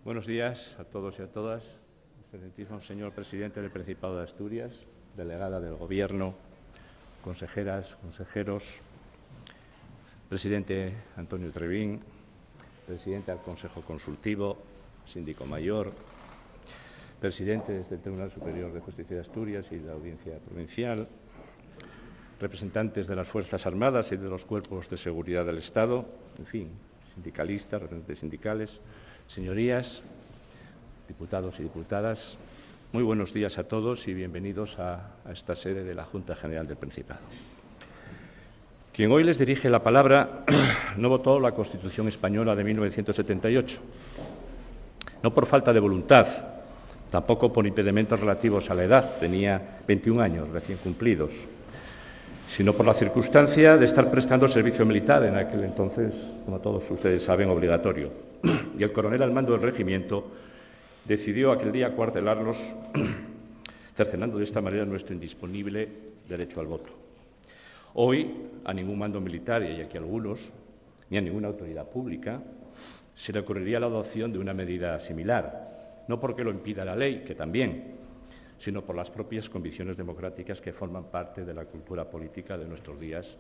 Buenos días a todos y a todas. Excelentísimo señor presidente del Principado de Asturias, delegada del Gobierno, consejeras, consejeros, presidente Antonio Trevín, presidente del Consejo Consultivo, síndico mayor, presidentes del Tribunal Superior de Justicia de Asturias y de la Audiencia Provincial, representantes de las Fuerzas Armadas y de los cuerpos de seguridad del Estado, en fin, sindicalistas, representantes sindicales, señorías, diputados y diputadas, muy buenos días a todos y bienvenidos a esta sede de la Junta General del Principado. Quien hoy les dirige la palabra no votó la Constitución española de 1978, no por falta de voluntad, tampoco por impedimentos relativos a la edad, tenía 21 años recién cumplidos, sino por la circunstancia de estar prestando servicio militar en aquel entonces, como todos ustedes saben, obligatorio. Y el coronel al mando del regimiento decidió aquel día acuartelarlos, cercenando de esta manera nuestro indisponible derecho al voto. Hoy, a ningún mando militar, y aquí algunos, ni a ninguna autoridad pública, se le ocurriría la adopción de una medida similar, no porque lo impida la ley, que también, sino por las propias convicciones democráticas que forman parte de la cultura política de nuestros días,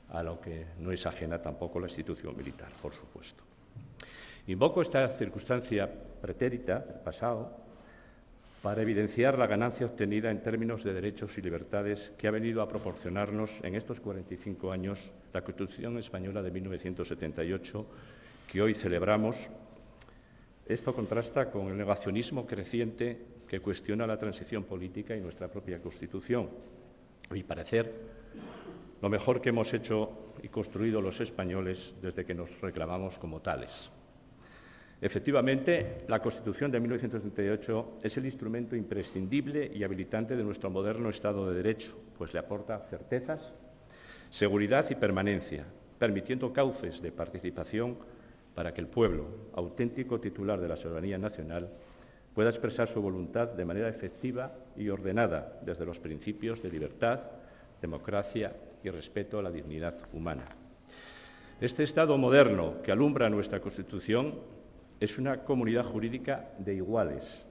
a lo que no es ajena tampoco la institución militar, por supuesto. Invoco esta circunstancia pretérita del pasado para evidenciar la ganancia obtenida en términos de derechos y libertades que ha venido a proporcionarnos en estos 45 años la Constitución española de 1978, que hoy celebramos. Esto contrasta con el negacionismo creciente que cuestiona la transición política y nuestra propia Constitución. A mi parecer, lo mejor que hemos hecho y construido los españoles desde que nos reclamamos como tales. Efectivamente, la Constitución de 1978 es el instrumento imprescindible y habilitante de nuestro moderno Estado de Derecho, pues le aporta certezas, seguridad y permanencia, permitiendo cauces de participación para que el pueblo, auténtico titular de la soberanía nacional, pueda expresar su voluntad de manera efectiva y ordenada desde los principios de libertad, democracia y respeto a la dignidad humana. Este Estado moderno que alumbra nuestra Constitución es una comunidad jurídica de iguales.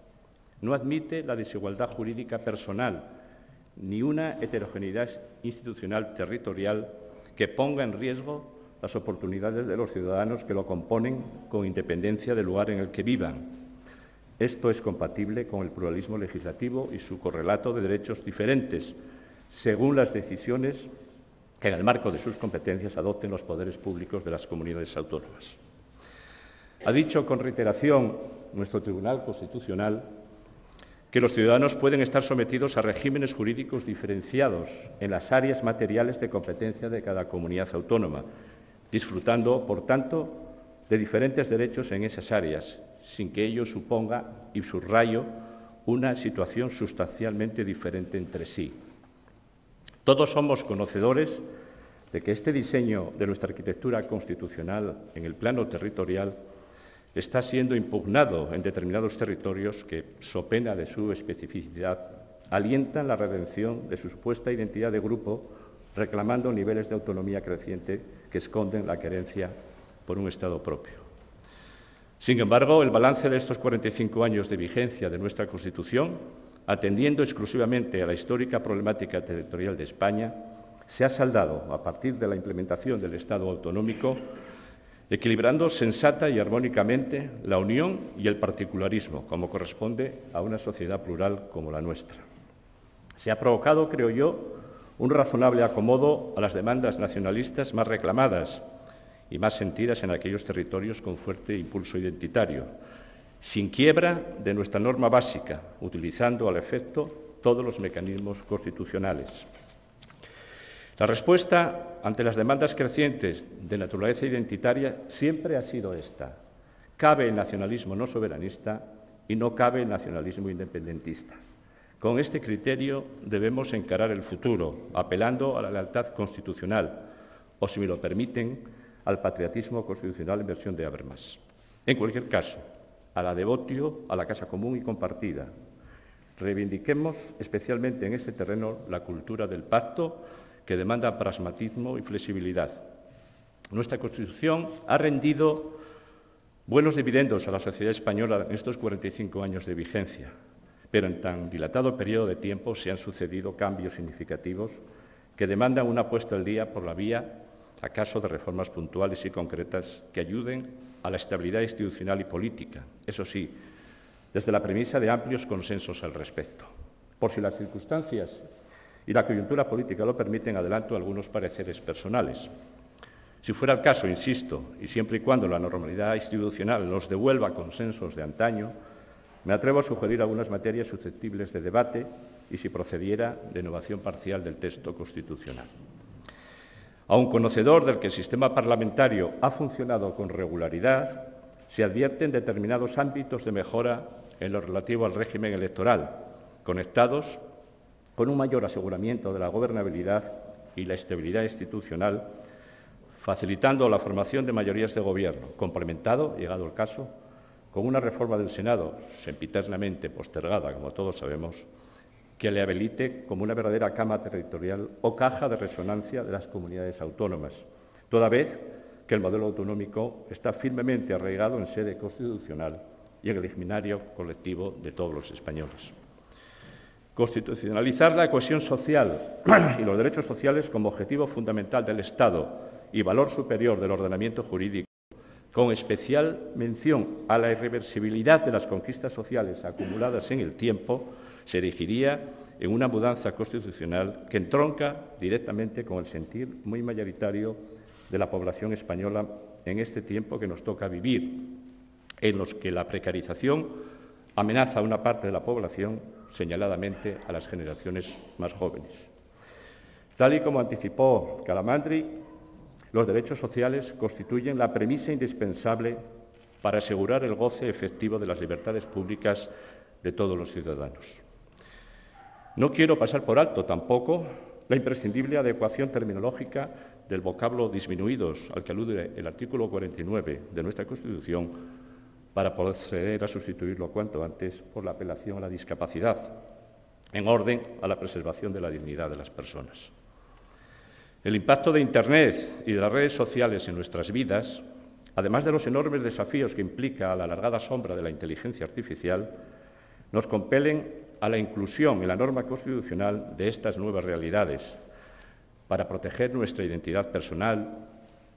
No admite la desigualdad jurídica personal ni una heterogeneidad institucional territorial que ponga en riesgo las oportunidades de los ciudadanos que lo componen con independencia del lugar en el que vivan. Esto es compatible con el pluralismo legislativo y su correlato de derechos diferentes, según las decisiones que en el marco de sus competencias adopten los poderes públicos de las comunidades autónomas. Ha dicho con reiteración nuestro Tribunal Constitucional que los ciudadanos pueden estar sometidos a regímenes jurídicos diferenciados en las áreas materiales de competencia de cada comunidad autónoma, disfrutando, por tanto, de diferentes derechos en esas áreas, sin que ello suponga, y subrayo, una situación sustancialmente diferente entre sí. Todos somos conocedores de que este diseño de nuestra arquitectura constitucional en el plano territorial está siendo impugnado en determinados territorios que, so pena de su especificidad, alientan la redención de su supuesta identidad de grupo, reclamando niveles de autonomía creciente que esconden la querencia por un Estado propio. Sin embargo, el balance de estos 45 años de vigencia de nuestra Constitución, atendiendo exclusivamente a la histórica problemática territorial de España, se ha saldado a partir de la implementación del Estado autonómico, equilibrando sensata y armónicamente la unión y el particularismo, como corresponde a una sociedad plural como la nuestra. Se ha provocado, creo yo, un razonable acomodo a las demandas nacionalistas más reclamadas y más sentidas en aquellos territorios con fuerte impulso identitario, sin quiebra de nuestra norma básica, utilizando al efecto todos los mecanismos constitucionales. La respuesta ante las demandas crecientes de naturaleza identitaria siempre ha sido esta: cabe el nacionalismo no soberanista y no cabe el nacionalismo independentista. Con este criterio debemos encarar el futuro, apelando a la lealtad constitucional, o, si me lo permiten, al patriotismo constitucional en versión de Habermas. En cualquier caso, a la devotio a la casa común y compartida. Reivindiquemos especialmente en este terreno la cultura del pacto, que demanda pragmatismo y flexibilidad. Nuestra Constitución ha rendido Buenos dividendos a la sociedad española en estos 45 años de vigencia, pero en tan dilatado periodo de tiempo se han sucedido cambios significativos que demandan una puesta al día por la vía, acaso, de reformas puntuales y concretas que ayuden a la estabilidad institucional y política, eso sí, desde la premisa de amplios consensos al respecto. Por si las circunstancias y la coyuntura política lo permiten, adelanto algunos pareceres personales. Si fuera el caso, insisto, y siempre y cuando la normalidad institucional nos devuelva consensos de antaño, me atrevo a sugerir algunas materias susceptibles de debate y, si procediera, de innovación parcial del texto constitucional. Aun conocedor del que el sistema parlamentario ha funcionado con regularidad, se advierten determinados ámbitos de mejora en lo relativo al régimen electoral, conectados con un mayor aseguramiento de la gobernabilidad y la estabilidad institucional, facilitando la formación de mayorías de gobierno, complementado, llegado el caso, con una reforma del Senado, sempiternamente postergada, como todos sabemos, que le habilite como una verdadera cama territorial o caja de resonancia de las comunidades autónomas, toda vez que el modelo autonómico está firmemente arraigado en sede constitucional y en el imaginario colectivo de todos los españoles. Constitucionalizar la cohesión social y los derechos sociales como objetivo fundamental del Estado y valor superior del ordenamiento jurídico, con especial mención a la irreversibilidad de las conquistas sociales acumuladas en el tiempo, se erigiría en una mudanza constitucional que entronca directamente con el sentir muy mayoritario de la población española en este tiempo que nos toca vivir, en los que la precarización amenaza a una parte de la población, señaladamente a las generaciones más jóvenes. Tal y como anticipó Calamandri, los derechos sociales constituyen la premisa indispensable para asegurar el goce efectivo de las libertades públicas de todos los ciudadanos. No quiero pasar por alto tampoco la imprescindible adecuación terminológica del vocablo disminuidos al que alude el artículo 49 de nuestra Constitución para proceder a sustituirlo cuanto antes por la apelación a la discapacidad, en orden a la preservación de la dignidad de las personas. El impacto de Internet y de las redes sociales en nuestras vidas, además de los enormes desafíos que implica la alargada sombra de la inteligencia artificial, nos compelen a la inclusión en la norma constitucional de estas nuevas realidades para proteger nuestra identidad personal,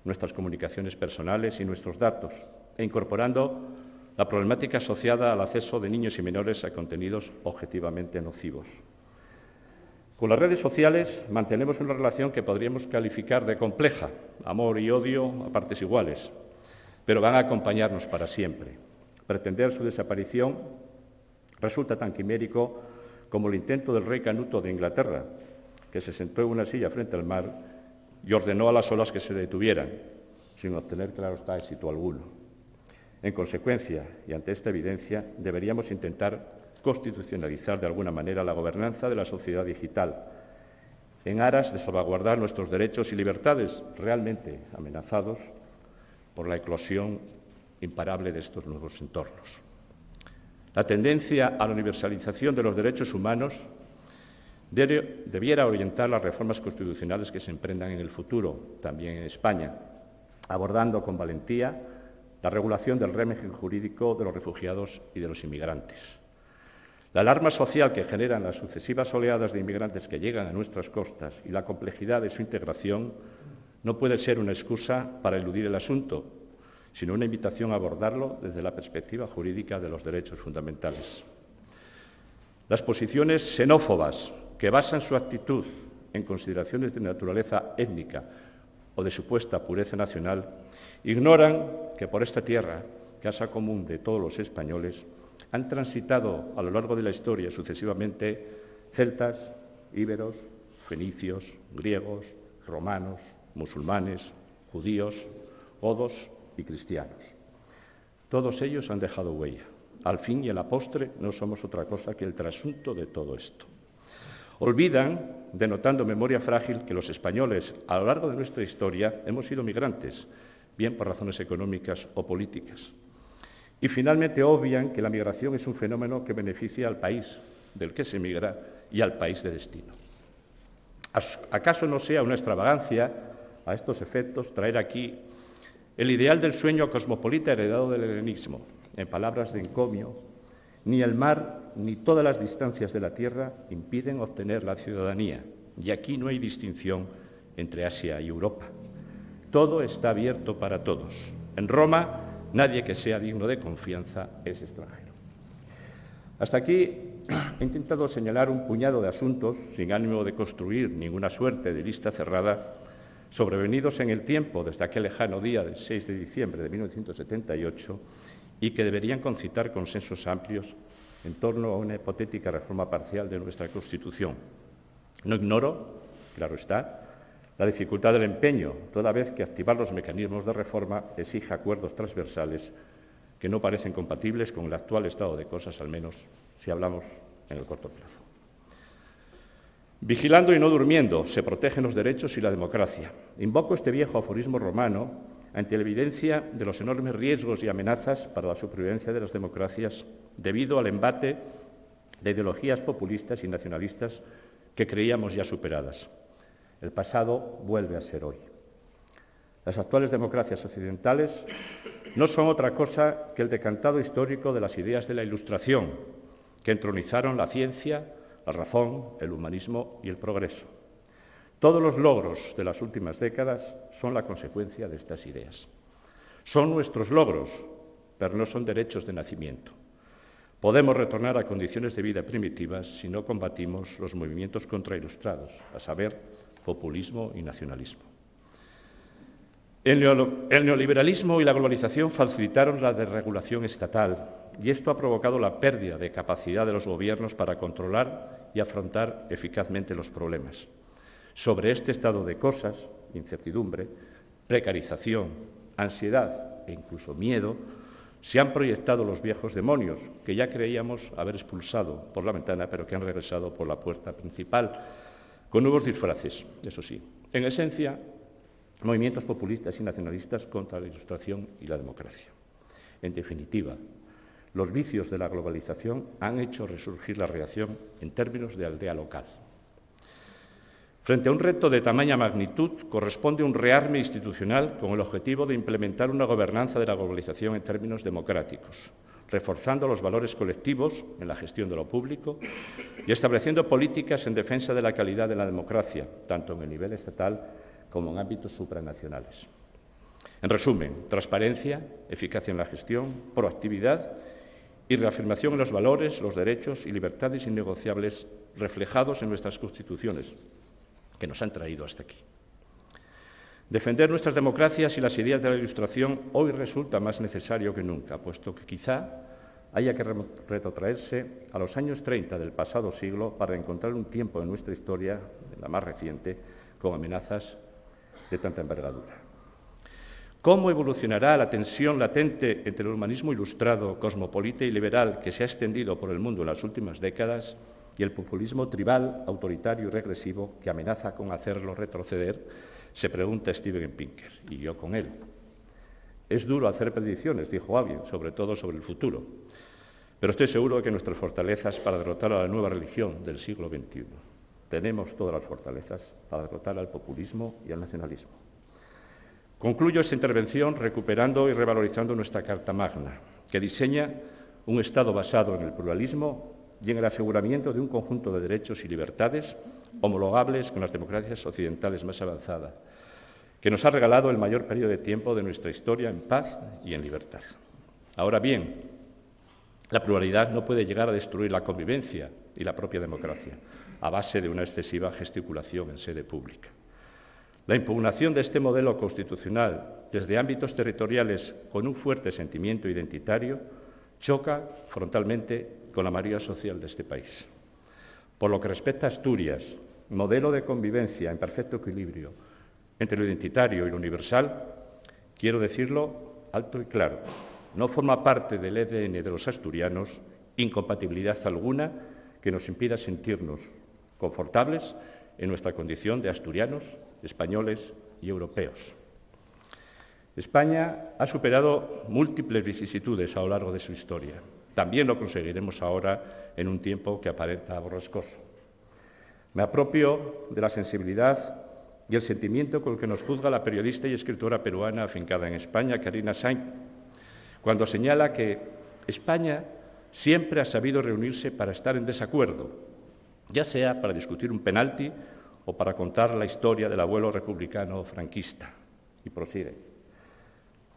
nuestras comunicaciones personales y nuestros datos, e incorporando la problemática asociada al acceso de niños y menores a contenidos objetivamente nocivos. Con las redes sociales mantenemos una relación que podríamos calificar de compleja, amor y odio a partes iguales, pero van a acompañarnos para siempre. Pretender su desaparición resulta tan quimérico como el intento del rey Canuto de Inglaterra, que se sentó en una silla frente al mar y ordenó a las olas que se detuvieran, sin obtener, claro está, éxito alguno. En consecuencia, y ante esta evidencia, deberíamos intentar constitucionalizar de alguna manera la gobernanza de la sociedad digital, en aras de salvaguardar nuestros derechos y libertades realmente amenazados por la eclosión imparable de estos nuevos entornos. La tendencia a la universalización de los derechos humanos debiera orientar las reformas constitucionales que se emprendan en el futuro, también en España, abordando con valentía la regulación del régimen jurídico de los refugiados y de los inmigrantes. La alarma social que generan las sucesivas oleadas de inmigrantes que llegan a nuestras costas y la complejidad de su integración no puede ser una excusa para eludir el asunto, sino una invitación a abordarlo desde la perspectiva jurídica de los derechos fundamentales. Las posiciones xenófobas que basan su actitud en consideraciones de naturaleza étnica o de supuesta pureza nacional ignoran que por esta tierra, casa común de todos los españoles, han transitado a lo largo de la historia sucesivamente celtas, íberos, fenicios, griegos, romanos, musulmanes, judíos, godos y cristianos. Todos ellos han dejado huella. Al fin y a la postre no somos otra cosa que el trasunto de todo esto. Olvidan, denotando memoria frágil, que los españoles, a lo largo de nuestra historia, hemos sido migrantes, bien por razones económicas o políticas. Y finalmente obvian que la migración es un fenómeno que beneficia al país del que se migra y al país de destino. ¿Acaso no sea una extravagancia a estos efectos traer aquí El ideal del sueño cosmopolita heredado del helenismo, en palabras de Encomio, ni el mar ni todas las distancias de la tierra impiden obtener la ciudadanía, y aquí no hay distinción entre Asia y Europa. Todo está abierto para todos. En Roma, nadie que sea digno de confianza es extranjero. Hasta aquí he intentado señalar un puñado de asuntos, sin ánimo de construir ninguna suerte de lista cerrada, sobrevenidos en el tiempo desde aquel lejano día del 6 de diciembre de 1978 y que deberían concitar consensos amplios en torno a una hipotética reforma parcial de nuestra Constitución. No ignoro, claro está, la dificultad del empeño, toda vez que activar los mecanismos de reforma exige acuerdos transversales que no parecen compatibles con el actual estado de cosas, al menos si hablamos en el corto plazo. Vigilando y no durmiendo, se protegen los derechos y la democracia. Invoco este viejo aforismo romano ante la evidencia de los enormes riesgos y amenazas para la supervivencia de las democracias debido al embate de ideologías populistas y nacionalistas que creíamos ya superadas. El pasado vuelve a ser hoy. Las actuales democracias occidentales no son otra cosa que el decantado histórico de las ideas de la Ilustración, que entronizaron la ciencia, la razón, el humanismo y el progreso. Todos los logros de las últimas décadas son la consecuencia de estas ideas. Son nuestros logros, pero no son derechos de nacimiento. Podemos retornar a condiciones de vida primitivas si no combatimos los movimientos contrailustrados, a saber, populismo y nacionalismo. El neoliberalismo y la globalización facilitaron la desregulación estatal y esto ha provocado la pérdida de capacidad de los gobiernos para controlar y afrontar eficazmente los problemas. Sobre este estado de cosas, incertidumbre, precarización, ansiedad e incluso miedo, se han proyectado los viejos demonios que ya creíamos haber expulsado por la ventana, pero que han regresado por la puerta principal, con nuevos disfraces, eso sí. En esencia, movimientos populistas y nacionalistas contra la Ilustración y la democracia. En definitiva, los vicios de la globalización han hecho resurgir la reacción en términos de aldea local. Frente a un reto de tamaña magnitud, corresponde un rearme institucional con el objetivo de implementar una gobernanza de la globalización en términos democráticos, reforzando los valores colectivos en la gestión de lo público y estableciendo políticas en defensa de la calidad de la democracia, tanto en el nivel estatal como en ámbitos supranacionales. En resumen, transparencia, eficacia en la gestión, proactividad y reafirmación en los valores, los derechos y libertades innegociables reflejados en nuestras constituciones, que nos han traído hasta aquí. Defender nuestras democracias y las ideas de la Ilustración hoy resulta más necesario que nunca, puesto que quizá haya que retrotraerse a los años 30 del pasado siglo para encontrar un tiempo en nuestra historia, la más reciente, con amenazas de tanta envergadura. ¿Cómo evolucionará la tensión latente entre el humanismo ilustrado, cosmopolita y liberal que se ha extendido por el mundo en las últimas décadas y el populismo tribal, autoritario y regresivo que amenaza con hacerlo retroceder? Se pregunta Steven Pinker, y yo con él. Es duro hacer predicciones, dijo alguien, sobre todo sobre el futuro, pero estoy seguro de que nuestras fortalezas para derrotar a la nueva religión del siglo XXI. Tenemos todas las fortalezas para derrotar al populismo y al nacionalismo. Concluyo esta intervención recuperando y revalorizando nuestra Carta Magna, que diseña un Estado basado en el pluralismo y en el aseguramiento de un conjunto de derechos y libertades homologables con las democracias occidentales más avanzadas, que nos ha regalado el mayor periodo de tiempo de nuestra historia en paz y en libertad. Ahora bien, la pluralidad no puede llegar a destruir la convivencia y la propia democracia, a base de una excesiva gesticulación en sede pública. La impugnación de este modelo constitucional desde ámbitos territoriales con un fuerte sentimiento identitario choca frontalmente con la mayoría social de este país. Por lo que respecta a Asturias, modelo de convivencia en perfecto equilibrio entre lo identitario y lo universal, quiero decirlo alto y claro, no forma parte del ADN de los asturianos incompatibilidad alguna que nos impida sentirnos confortables en nuestra condición de asturianos, españoles y europeos. España ha superado múltiples vicisitudes a lo largo de su historia. También lo conseguiremos ahora en un tiempo que aparenta borrascoso. Me apropio de la sensibilidad y el sentimiento con el que nos juzga la periodista y escritora peruana afincada en España, Karina Sainz, cuando señala que España siempre ha sabido reunirse para estar en desacuerdo, ya sea para discutir un penalti o para contar la historia del abuelo republicano franquista. Y prosigue.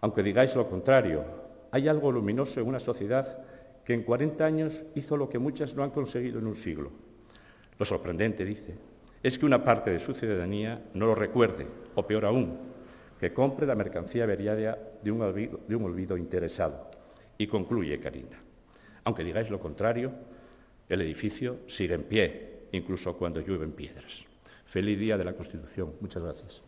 Aunque digáis lo contrario, hay algo luminoso en una sociedad que en 40 años hizo lo que muchas no han conseguido en un siglo. Lo sorprendente, dice, es que una parte de su ciudadanía no lo recuerde, o peor aún, que compre la mercancía averiada de un olvido interesado. Y concluye Karina. Aunque digáis lo contrario, el edificio sigue en pie, incluso cuando llueven piedras. Feliz Día de la Constitución. Muchas gracias.